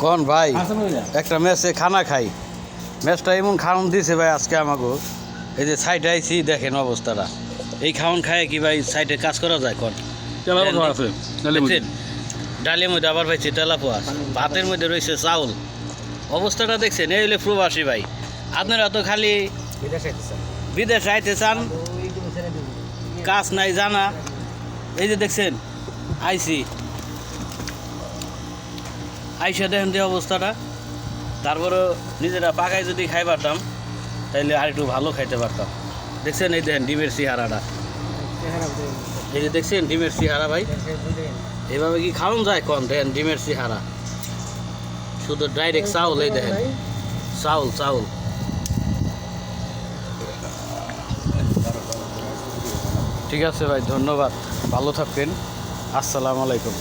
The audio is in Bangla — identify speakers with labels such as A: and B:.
A: কোন ভাই একটা মেসে খানা খাই, মেসটা এমন খাওয়ান দিছে ভাই আজকে আমাকে। এই যে সাইডে আইছি দেখেন অবস্থাটা, এই খাওয়ান খায় কি ভাই সাইডে কাজ করা যায়? কোন ডালের মধ্যে আবার পাইছি তেলাপোয়া, ভাতের মধ্যে রয়েছে চাউল। অবস্থাটা দেখছেন? এই হলে প্রবাসী ভাই। আপনারা তো খালি বিদেশে আইতে চান, কাজ নাই জানা। এই যে দেখছেন আইসি, আইসা দেখেন যে অবস্থাটা। তারপরে নিজেরা পাকায় যদি খাই পারতাম তাইলে আর একটু ভালো খাইতে পারতাম। দেখছেন এই দেখেন ডিমের সিহারাটা, এই যে দেখছেন ডিমের সিহারা ভাই। এভাবে কি খাওয়ান যায়? কোন দেখেন ডিমের সিহারা, শুধু ডাইরেক্ট চাউল। এই দেখেন চাউল চাউল। ঠিক আছে ভাই, ধন্যবাদ, ভালো থাকবেন, আসসালামু আলাইকুম।